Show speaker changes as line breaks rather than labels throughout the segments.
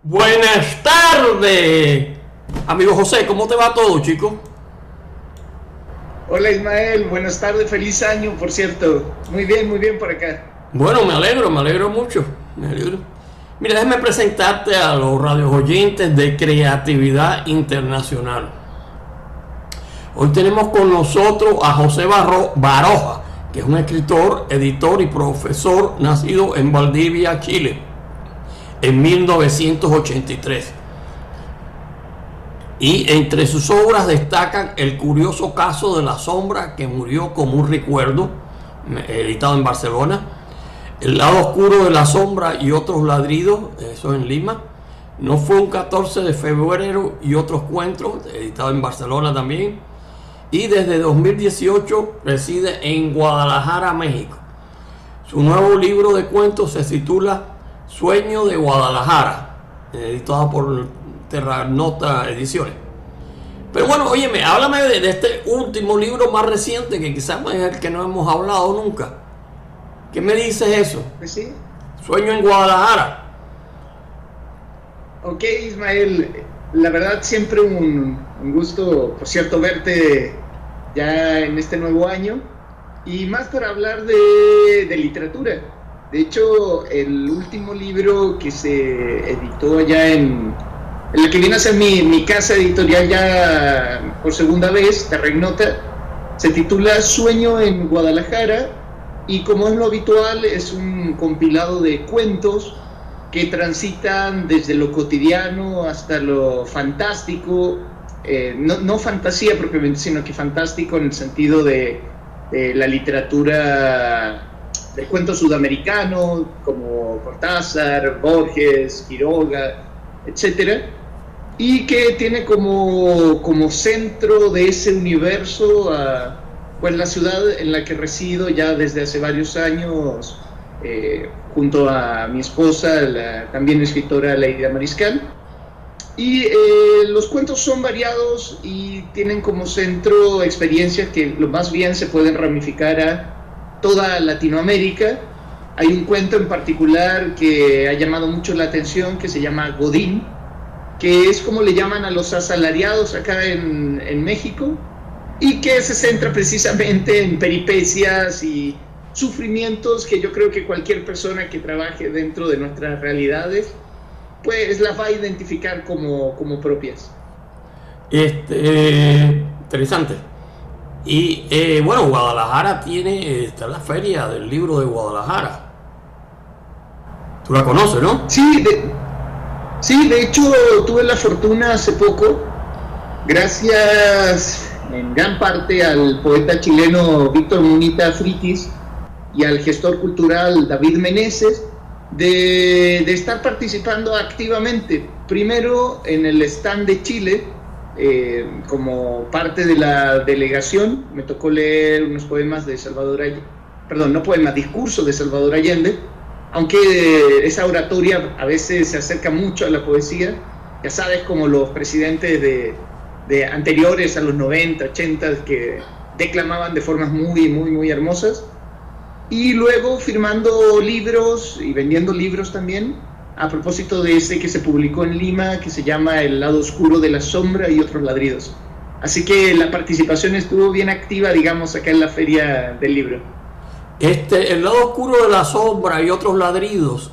Buenas tardes, amigo José, ¿cómo te va todo, chico?
Hola Ismael, buenas tardes, feliz año, por cierto. Muy bien por acá.
Bueno, me alegro mucho, me alegro. Mira, déjame presentarte a los radios oyentes de Creatividad Internacional. Hoy tenemos con nosotros a José Baroja, que es un escritor, editor y profesor nacido en Valdivia, Chile, en 1983. Y entre sus obras destacan El curioso caso de la sombra que murió como un recuerdo, editado en Barcelona, El lado oscuro de la sombra y otros ladridos, eso en Lima, No fue un 14 de febrero y otros cuentos, editado en Barcelona también, y desde 2018 reside en Guadalajara, México. Su nuevo libro de cuentos se titula Sueño de Guadalajara, editado por Terranota Ediciones. Pero bueno, óyeme, háblame de este último libro más reciente, que quizás es el que no hemos hablado nunca. ¿Qué me dices eso?
Pues sí.
Sueño en Guadalajara.
Ok Ismael, la verdad siempre un gusto, por cierto, verte ya en este nuevo año y más para hablar de literatura. De hecho, el último libro que se editó allá en la que viene a ser mi casa editorial ya por segunda vez, Terranota, se titula Sueño en Guadalajara y como es lo habitual es un compilado de cuentos que transitan desde lo cotidiano hasta lo fantástico, no fantasía propiamente, sino que fantástico en el sentido de la literatura del cuento sudamericano, como Cortázar, Borges, Quiroga, etcétera, y que tiene como centro de ese universo pues la ciudad en la que resido ya desde hace varios años, junto a mi esposa, la también escritora Leida Mariscal. Y los cuentos son variados y tienen como centro experiencias que lo más bien se pueden ramificar a toda Latinoamérica. Hay un cuento en particular que ha llamado mucho la atención que se llama Godín, que es como le llaman a los asalariados acá en México, y que se centra precisamente en peripecias y sufrimientos que yo creo que cualquier persona que trabaje dentro de nuestras realidades pues las va a identificar como propias.
Interesante. Y bueno, Guadalajara está la feria del libro de Guadalajara. Tú la conoces, ¿no?
Sí, de hecho tuve la fortuna hace poco, gracias en gran parte al poeta chileno Víctor Munita Fritis y al gestor cultural David Meneses, de estar participando activamente, primero en el stand de Chile, como parte de la delegación. Me tocó leer unos poemas de Salvador Allende, perdón, no poemas, discursos de Salvador Allende, aunque esa oratoria a veces se acerca mucho a la poesía, ya sabes, como los presidentes de anteriores a los 90, 80, que declamaban de formas muy hermosas. Y luego firmando libros y vendiendo libros también, a propósito de ese que se publicó en Lima, que se llama El lado oscuro de la sombra y otros ladridos. Así que la participación estuvo bien activa, digamos, acá en la feria del libro.
El lado oscuro de la sombra y otros ladridos,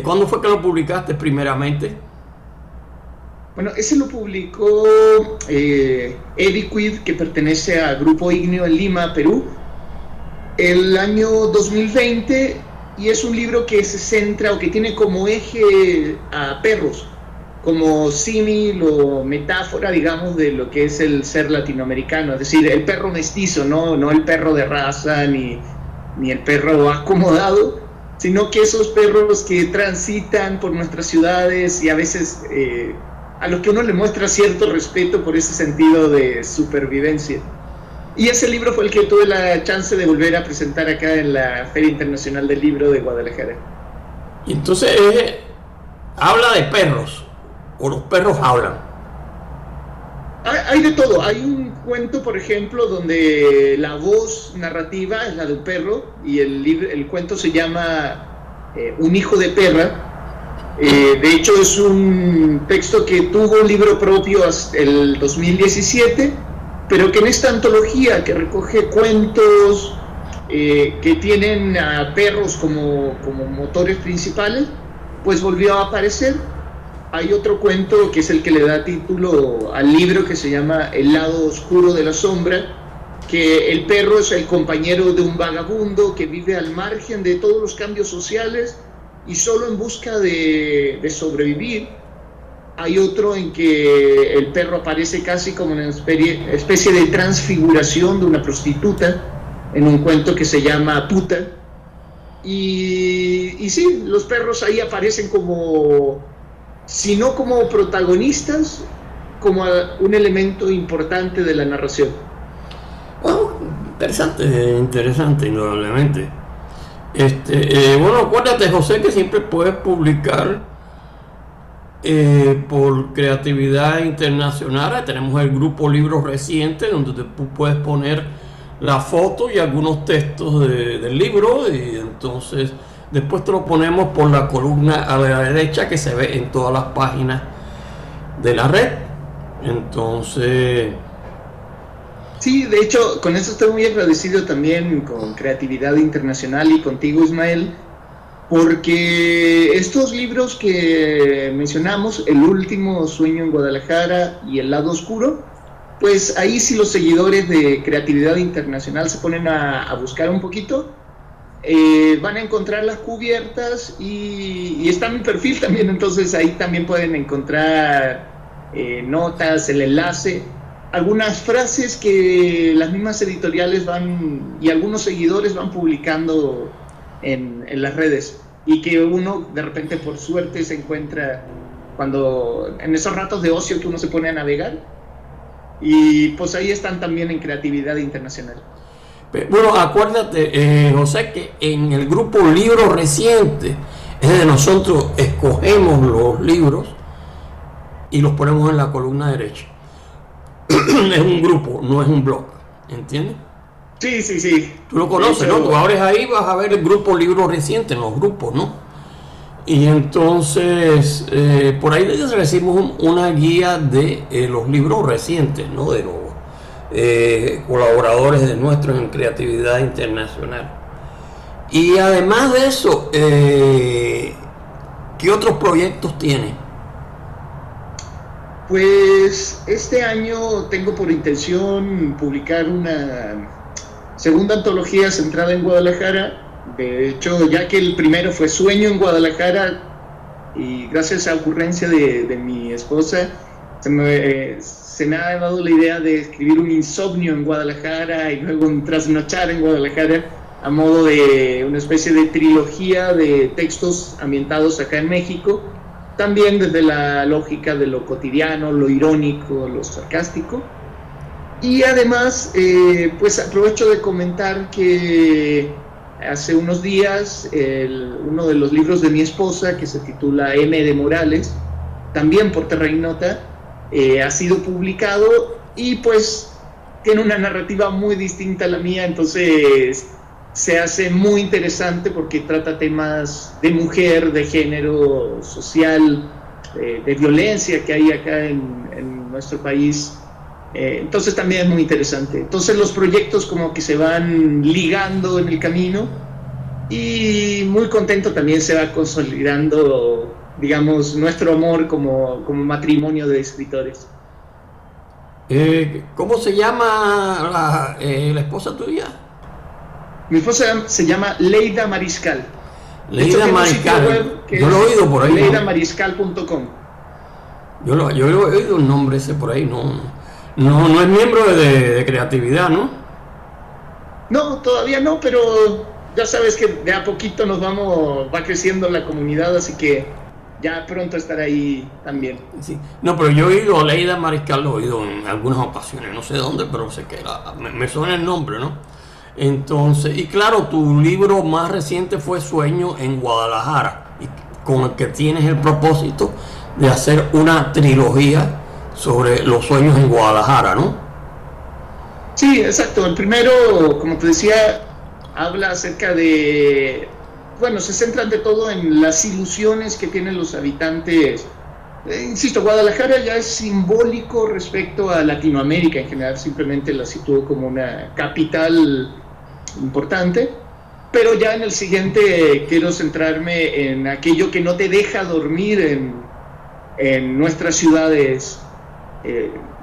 ¿cuándo fue que lo publicaste primeramente?
Bueno, ese lo publicó Ediquid, que pertenece a Grupo Igneo en Lima, Perú, el año 2020, y es un libro que se centra o que tiene como eje a perros, como símil o metáfora, digamos, de lo que es el ser latinoamericano, es decir, el perro mestizo, no el perro de raza ni el perro acomodado, sino que esos perros que transitan por nuestras ciudades y a veces a los que uno le muestra cierto respeto por ese sentido de supervivencia. Y ese libro fue el que tuve la chance de volver a presentar acá en la Feria Internacional del Libro de Guadalajara.
Y entonces habla de perros, o los perros hablan.
Hay de todo. Hay un cuento, por ejemplo, donde la voz narrativa es la del perro y el cuento se llama Un hijo de perra, De hecho, es un texto que tuvo un libro propio hasta el 2017, pero que en esta antología que recoge cuentos que tienen a perros como motores principales, pues volvió a aparecer. Hay otro cuento que es el que le da título al libro, que se llama El lado oscuro de la sombra, que el perro es el compañero de un vagabundo que vive al margen de todos los cambios sociales y solo en busca de sobrevivir. Hay otro en que el perro aparece casi como una especie de transfiguración de una prostituta, en un cuento que se llama Puta. Y sí, los perros ahí aparecen como, si no como protagonistas, como un elemento importante de la narración.
Bueno, interesante, indudablemente. Bueno, acuérdate, José, que siempre puedes publicar por Creatividad Internacional. Tenemos el grupo Libros Recientes, donde tú puedes poner la foto y algunos textos del libro, y entonces después te lo ponemos por la columna a la derecha que se ve en todas las páginas de la red. Entonces...
Sí, de hecho, con eso estoy muy agradecido también con Creatividad Internacional y contigo, Ismael, porque estos libros que mencionamos, El último sueño en Guadalajara y El lado oscuro, pues ahí sí los seguidores de Creatividad Internacional se ponen a buscar un poquito, van a encontrar las cubiertas y está mi perfil también, entonces ahí también pueden encontrar notas, el enlace, algunas frases que las mismas editoriales van y algunos seguidores van publicando en las redes, y que uno de repente por suerte se encuentra cuando en esos ratos de ocio que uno se pone a navegar, y pues ahí están también en Creatividad Internacional.
Bueno, acuérdate, José, que en el grupo Libros Recientes es de nosotros escogemos los libros y los ponemos en la columna derecha. Es un grupo, no es un blog, ¿entiendes?
Sí.
Tú lo conoces, ¿no? Tú abres ahí, vas a ver el grupo Libros Recientes, en los grupos, ¿no? Y entonces, por ahí recibimos una guía de los libros recientes, ¿no? De los colaboradores de nuestros en Creatividad Internacional. Y además de eso, ¿qué otros proyectos tiene?
Pues este año tengo por intención publicar una segunda antología centrada en Guadalajara. De hecho, ya que el primero fue Sueño en Guadalajara, y gracias a ocurrencia de mi esposa, se me ha dado la idea de escribir un insomnio en Guadalajara y luego un trasnochar en Guadalajara, a modo de una especie de trilogía de textos ambientados acá en México, también desde la lógica de lo cotidiano, lo irónico, lo sarcástico. Y además, pues aprovecho de comentar que hace unos días uno de los libros de mi esposa, que se titula M de Morales, también por Terra Ignota, ha sido publicado, y pues tiene una narrativa muy distinta a la mía, entonces se hace muy interesante porque trata temas de mujer, de género, social, de violencia que hay acá en nuestro país. Entonces también es muy interesante. Entonces los proyectos como que se van ligando en el camino, y muy contento también se va consolidando, digamos, nuestro amor como matrimonio de escritores.
¿Cómo se llama la esposa tuya?
Mi esposa se llama Leida Mariscal.
Leida Mariscal. Yo lo he oído por ahí.
leidamariscal.com.
Yo he oído el nombre ese por ahí. No es miembro de Creatividad, ¿no?
No, todavía no, pero ya sabes que de a poquito va creciendo la comunidad, así que ya pronto estará ahí también.
Sí. No, pero yo he oído a Leida Mariscal, lo he oído en algunas ocasiones, no sé dónde, pero sé que me suena el nombre, ¿no? Entonces, y claro, tu libro más reciente fue Sueño en Guadalajara, y con el que tienes el propósito de hacer una trilogía sobre los sueños en Guadalajara, ¿no?
Sí, exacto. El primero, como te decía, habla acerca de bueno, se centra ante todo en las ilusiones que tienen los habitantes. Insisto, Guadalajara ya es simbólico respecto a Latinoamérica en general, simplemente la sitúo como una capital importante, pero ya en el siguiente quiero centrarme en aquello que no te deja dormir en nuestras ciudades,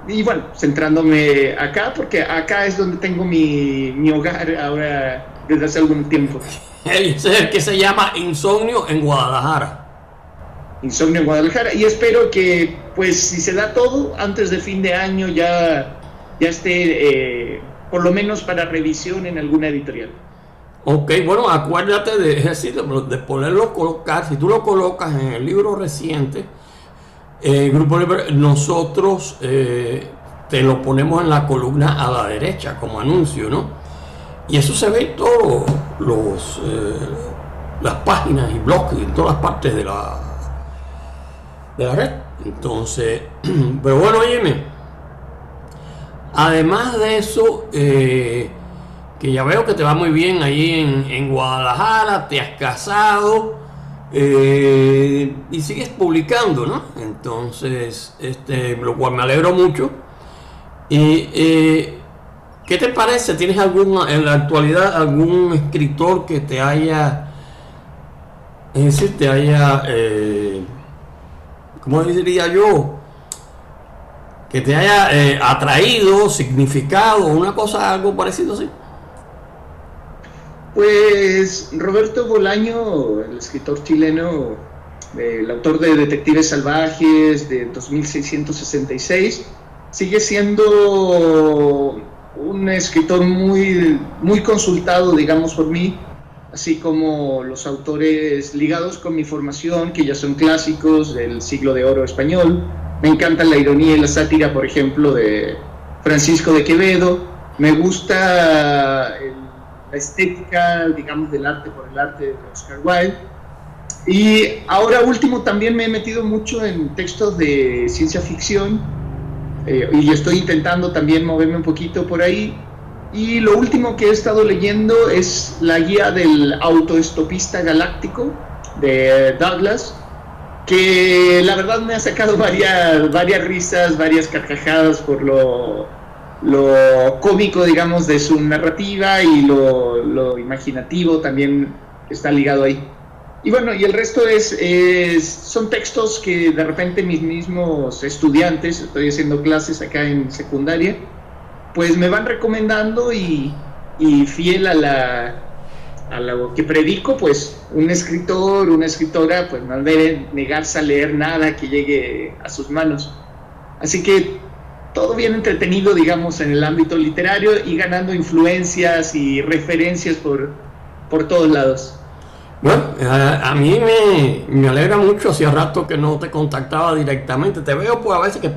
y bueno, centrándome acá, porque acá es donde tengo mi hogar ahora desde hace algún tiempo.
Ese es el que se llama Insomnio en Guadalajara.
Insomnio en Guadalajara, y espero que, pues, si se da todo, antes de fin de año ya esté, por lo menos para revisión en alguna editorial.
Ok, bueno, acuérdate de ponerlo, colocar, si tú lo colocas en el libro reciente, Grupo Libre, nosotros te lo ponemos en la columna a la derecha como anuncio, ¿no? Y eso se ve en todas las páginas y blogs, en todas las partes de la red. Entonces, pero bueno, óyeme, además de eso, que ya veo que te va muy bien ahí en Guadalajara, te has casado, y sigues publicando, ¿no? Entonces, lo cual me alegro mucho. Y ¿qué te parece? ¿Tienes en la actualidad algún escritor que te haya, es decir, ¿cómo diría yo? Que te haya atraído, significado, una cosa, algo parecido así?
Pues Roberto Bolaño, el escritor chileno, el autor de Detectives Salvajes, de 2666, sigue siendo un escritor muy, muy consultado, digamos, por mí, así como los autores ligados con mi formación, que ya son clásicos del siglo de oro español. Me encanta la ironía y la sátira, por ejemplo, de Francisco de Quevedo. Me gusta la estética, digamos, del arte por el arte de Oscar Wilde. Y ahora último también me he metido mucho en textos de ciencia ficción, y estoy intentando también moverme un poquito por ahí. Y lo último que he estado leyendo es la guía del autoestopista galáctico de Douglas, que la verdad me ha sacado varias risas, varias carcajadas por lo cómico, digamos, de su narrativa, y lo imaginativo también está ligado ahí. Y bueno, y el resto son textos que de repente mis mismos estudiantes, estoy haciendo clases acá en secundaria, pues me van recomendando, y fiel a lo que predico, pues un escritor, una escritora, pues no debe negarse a leer nada que llegue a sus manos. Así que todo bien entretenido, digamos, en el ámbito literario, y ganando influencias y referencias por todos lados.
Bueno, a mí me alegra mucho. Hacía rato que no te contactaba directamente. Te veo, pues, a veces que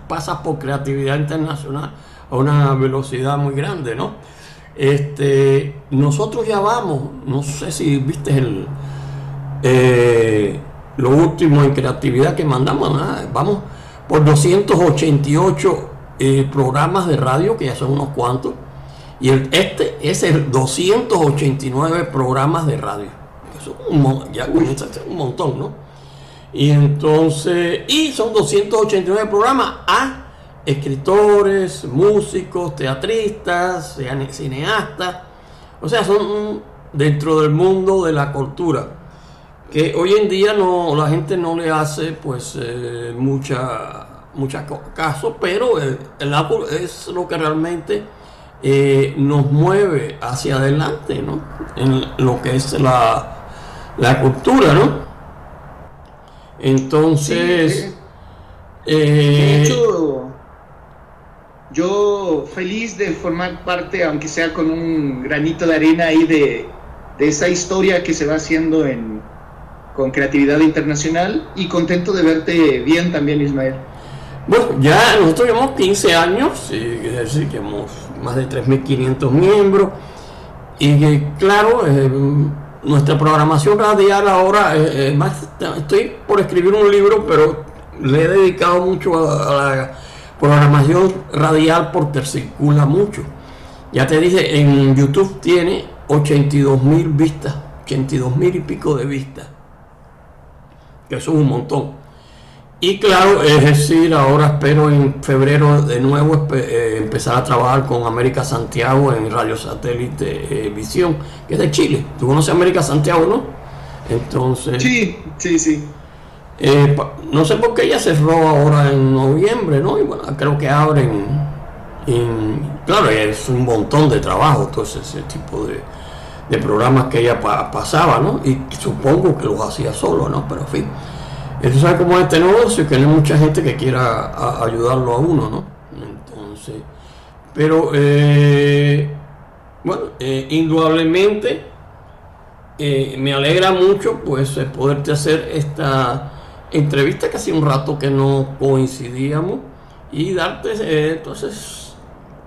pasas por creatividad internacional a una velocidad muy grande, ¿no? Nosotros ya vamos, no sé si viste lo último en creatividad que mandamos, ¿no? Vamos por 288 programas de radio, que ya son unos cuantos, y este es el 289 programas de radio. Eso ya comienza a ser un montón, ¿no? Y entonces, son 289 programas a escritores, músicos, teatristas, cineastas, o sea, son dentro del mundo de la cultura, que hoy en día la gente no le hace, pues, mucha caso, pero el Apple es lo que realmente nos mueve hacia adelante, ¿no? En lo que es la cultura, ¿no? Entonces,
sí, de hecho, yo feliz de formar parte, aunque sea con un granito de arena ahí, de esa historia que se va haciendo con Creatividad Internacional, y contento de verte bien también, Ismael.
Bueno, ya nosotros llevamos 15 años, es decir, que hemos más de 3.500 miembros, y claro, nuestra programación radial ahora, estoy por escribir un libro, pero le he dedicado mucho a la programación radial porque circula mucho. Ya te dije, en YouTube tiene 82.000 vistas, 82,000 y pico de vistas, que eso es un montón. Y claro, es decir, ahora espero en febrero de nuevo empezar a trabajar con América Santiago en Radio Satélite Visión, que es de Chile. Tú conoces a América Santiago, ¿no? Entonces...
Sí.
No sé por qué ella cerró ahora en noviembre, ¿no? Y bueno, creo que abren... claro, es un montón de trabajo, entonces ese tipo de programas que ella pasaba, ¿no? Y supongo que los hacía solo, ¿no? Pero en fin... Tú sabes cómo es este negocio, que no hay mucha gente que quiera ayudarlo a uno, ¿no? Entonces, pero, bueno, indudablemente me alegra mucho, pues, poderte hacer esta entrevista, que hace un rato que no coincidíamos, y darte, entonces,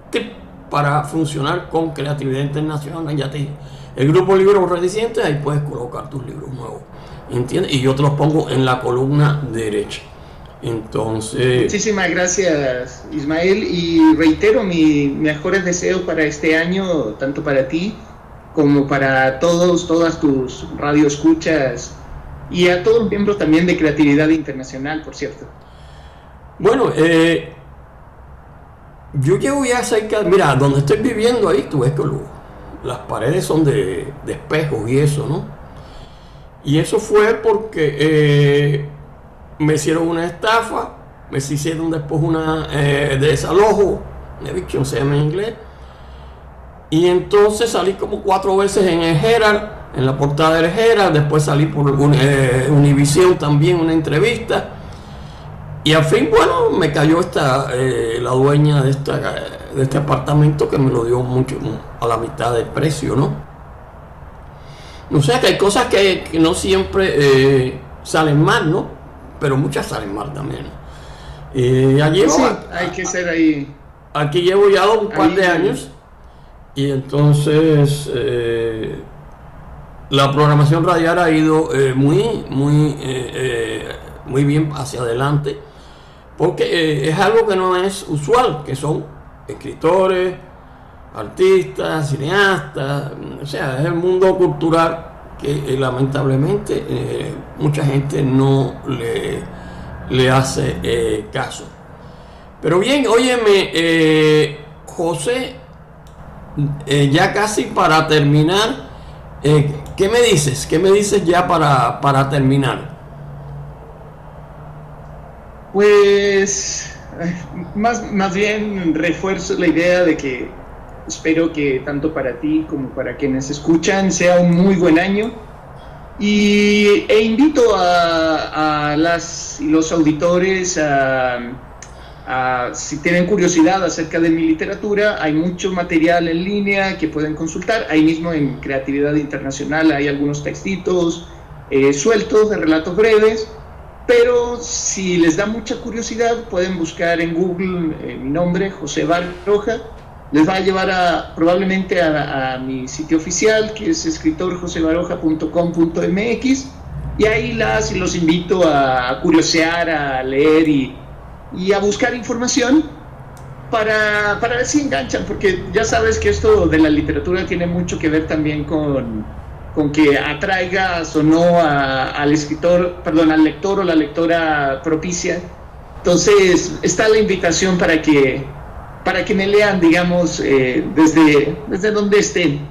tips para funcionar con Creatividad Internacional. Ya te dije, el grupo Libros Redicientes, ahí puedes colocar tus libros nuevos. ¿Entiendes? Y yo te los pongo en la columna derecha. Entonces...
Muchísimas gracias, Ismael, y reitero mis mejores deseos para este año, tanto para ti como para todas tus radioescuchas y a todos los miembros también de Creatividad Internacional, por cierto.
Bueno, yo llevo ya cerca... Mira, donde estoy viviendo ahí, tú ves que las paredes son de espejos y eso, ¿no? Y eso fue porque me hicieron una estafa, me hicieron después una desalojo, eviction se llama en inglés, y entonces salí como 4 veces en el Herald, en la portada del Herald, después salí por Univision también, una entrevista, y al fin, bueno, me cayó la dueña de este apartamento, que me lo dio mucho, a la mitad del precio, ¿no? O sea que hay cosas que no siempre salen mal, ¿no? Pero muchas salen mal también. Ya llevo,
sí, hay que ser ahí.
Aquí llevo ya un par de años, y entonces la programación radial ha ido muy bien hacia adelante, porque es algo que no es usual, que son escritores, artistas, cineastas, o sea, es el mundo cultural que lamentablemente mucha gente no le hace caso. Pero bien, óyeme, José, ya casi para terminar, ¿qué me dices? ¿Qué me dices ya para terminar?
Pues más bien refuerzo la idea de que espero que tanto para ti como para quienes escuchan sea un muy buen año, e invito a las y los auditores si tienen curiosidad acerca de mi literatura. Hay mucho material en línea que pueden consultar. Ahí mismo en Creatividad Internacional hay algunos textitos sueltos de relatos breves, pero si les da mucha curiosidad pueden buscar en Google mi nombre, José Baroja. Les va a llevar probablemente a mi sitio oficial, que es escritorjosebaroja.com.mx, y ahí los invito a curiosear, a leer y a buscar información para ver si enganchan, porque ya sabes que esto de la literatura tiene mucho que ver también con que atraigas o no al lector o la lectora propicia. Entonces está la invitación para que me lean, digamos, desde donde estén.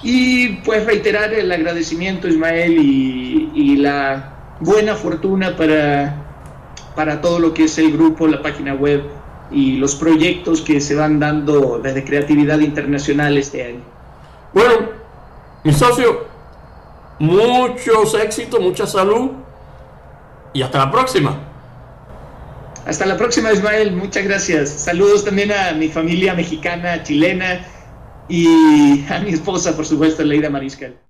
Y pues reiterar el agradecimiento, Ismael, y la buena fortuna para todo lo que es el grupo, la página web y los proyectos que se van dando desde Creatividad Internacional este año.
Bueno, mi socio, muchos éxitos, mucha salud, y hasta la próxima.
Hasta la próxima, Ismael, muchas gracias. Saludos también a mi familia mexicana, chilena, y a mi esposa, por supuesto, Leida Mariscal.